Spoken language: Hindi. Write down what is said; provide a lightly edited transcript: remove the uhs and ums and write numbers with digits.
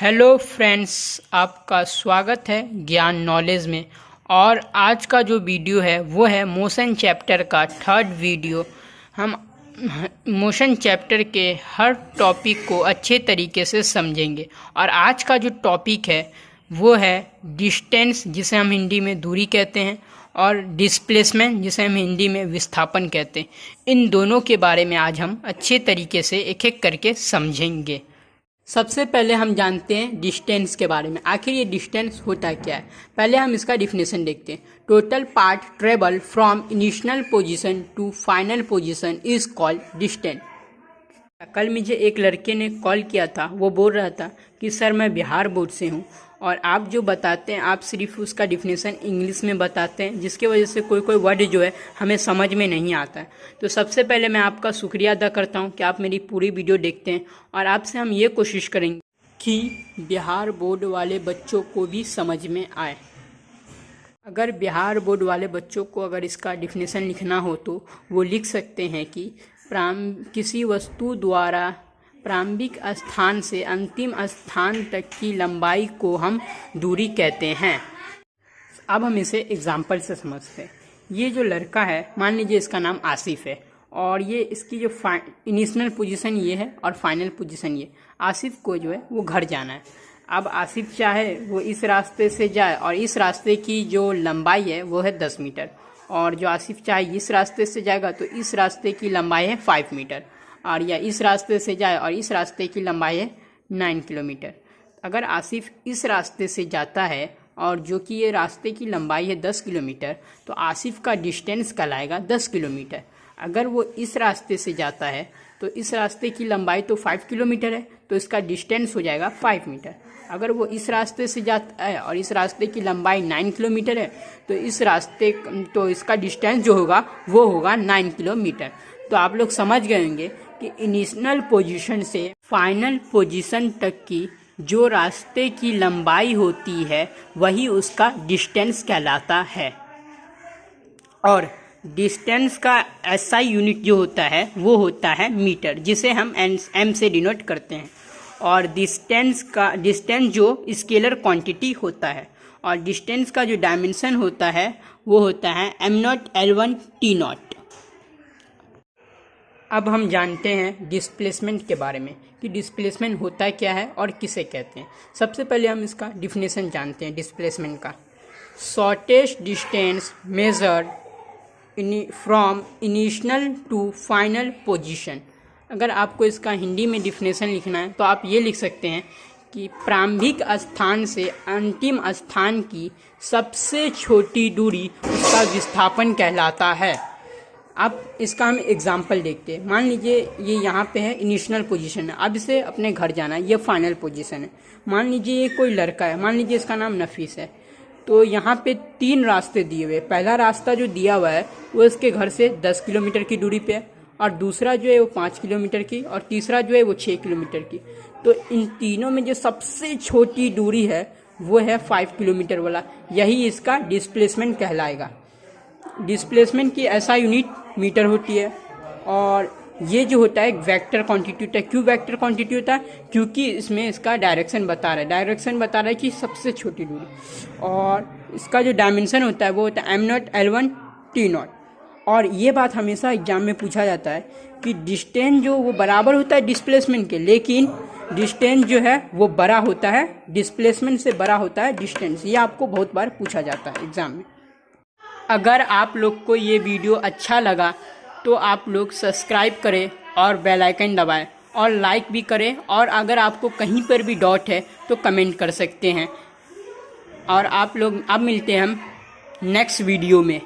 हेलो फ्रेंड्स, आपका स्वागत है ज्ञान नॉलेज में। और आज का जो वीडियो है वो है मोशन चैप्टर का थर्ड वीडियो। हम मोशन चैप्टर के हर टॉपिक को अच्छे तरीके से समझेंगे। और आज का जो टॉपिक है वो है डिस्टेंस, जिसे हम हिंदी में दूरी कहते हैं, और डिस्प्लेसमेंट, जिसे हम हिंदी में विस्थापन कहते हैं। इन दोनों के बारे में आज हम अच्छे तरीके से एक एक करके समझेंगे। सबसे पहले हम जानते हैं डिस्टेंस के बारे में। आखिर ये डिस्टेंस होता क्या है, पहले हम इसका डिफिनेशन देखते हैं। Total path travel from initial position to final position is called distance. कल मुझे एक लड़के ने कॉल किया था, वो बोल रहा था कि सर मैं बिहार बोर्ड से हूँ और आप जो बताते हैं आप सिर्फ उसका डिफिनेशन इंग्लिश में बताते हैं, जिसकी वजह से कोई कोई वर्ड जो है हमें समझ में नहीं आता है। तो सबसे पहले मैं आपका शुक्रिया अदा करता हूँ कि आप मेरी पूरी वीडियो देखते हैं, और आपसे हम ये कोशिश करेंगे कि बिहार बोर्ड वाले बच्चों को भी समझ में आए। अगर बिहार बोर्ड वाले बच्चों को अगर इसका डिफिनेशन लिखना हो तो वो लिख सकते हैं कि किसी वस्तु द्वारा प्रारंभिक स्थान से अंतिम स्थान तक की लंबाई को हम दूरी कहते हैं। अब हम इसे एग्जाम्पल से समझते हैं। ये जो लड़का है, मान लीजिए इसका नाम आसिफ है, और ये इसकी जो इनिशियल पोजीशन ये है और फाइनल पोजीशन ये। आसिफ को जो है वो घर जाना है। अब आसिफ चाहे वो इस रास्ते से जाए, और इस रास्ते की जो लंबाई है वो है 10 मीटर, और जो आसिफ चाहे इस रास्ते से जाएगा तो इस रास्ते की लंबाई है 5 मीटर, और या इस रास्ते से जाए और इस रास्ते की लंबाई है 9 किलोमीटर। अगर आसिफ इस रास्ते से जाता है और जो कि ये रास्ते की लंबाई है 10 किलोमीटर, तो आसिफ का डिस्टेंस कहलाएगा 10 किलोमीटर। अगर वो इस रास्ते से जाता है तो इस रास्ते की लंबाई तो 5 किलोमीटर है, तो इसका डिस्टेंस हो जाएगा 5 मीटर। अगर वो इस रास्ते से जाता है और इस रास्ते की लंबाई 9 किलोमीटर है, तो इसका डिस्टेंस जो होगा वो होगा 9 किलोमीटर। तो आप लोग समझ गए होंगे कि इनिशियल पोजीशन से फाइनल पोजीशन तक की जो रास्ते की लंबाई होती है वही उसका डिस्टेंस कहलाता है। और डिस्टेंस का एसआई यूनिट जो होता है वो होता है मीटर, जिसे हम एम से डिनोट करते हैं। और डिस्टेंस जो स्केलर क्वांटिटी होता है, और डिस्टेंस का जो डायमेंशन होता है वो होता है m0 L1 T0। अब हम जानते हैं डिस्प्लेसमेंट के बारे में कि डिस्प्लेसमेंट होता क्या है और किसे कहते हैं। सबसे पहले हम इसका डिफिनेशन जानते हैं डिस्प्लेसमेंट का। Shortest distance measured from initial to final position. अगर आपको इसका हिंदी में डिफिनेशन लिखना है तो आप ये लिख सकते हैं कि प्रारंभिक स्थान से अंतिम स्थान की सबसे छोटी दूरी उसका विस्थापन कहलाता है। अब इसका हम एग्जाम्पल देखते हैं। मान लीजिए ये यहाँ पे है इनिशियल पोजीशन है, अब इसे अपने घर जाना है, ये फाइनल पोजीशन है। मान लीजिए ये कोई लड़का है, मान लीजिए इसका नाम नफीस है। तो यहाँ पे 3 रास्ते दिए हुए। पहला रास्ता जो दिया हुआ है वो इसके घर से 10 किलोमीटर की दूरी पे है, और दूसरा जो है वो 5 किलोमीटर की, और तीसरा जो है वो 6 किलोमीटर की। तो इन तीनों में जो सबसे छोटी दूरी है वो है 5 किलोमीटर वाला, यही इसका डिस्प्लेसमेंट कहलाएगा। डिस्प्लेसमेंट की ऐसा यूनिट मीटर होती है। और ये जो होता है वेक्टर क्वांटिटी होता है। क्यों वेक्टर क्वांटिटी होता है? क्योंकि इसमें इसका डायरेक्शन बता रहा है कि सबसे छोटी दूरी। और इसका जो डायमेंशन होता है वो होता है m0 L1 T0। और ये बात हमेशा एग्जाम में पूछा जाता है कि डिस्टेंस जो वो बराबर होता है डिस्प्लेसमेंट के, लेकिन डिस्टेंस जो है वो बड़ा होता है, डिस्प्लेसमेंट से बड़ा होता है डिस्टेंस। ये आपको बहुत बार पूछा जाता है एग्जाम में। अगर आप लोग को ये वीडियो अच्छा लगा तो आप लोग सब्सक्राइब करें और बेल आइकन दबाएं, और लाइक भी करें। और अगर आपको कहीं पर भी डाउट है तो कमेंट कर सकते हैं। और आप लोग अब मिलते हैं हम नेक्स्ट वीडियो में।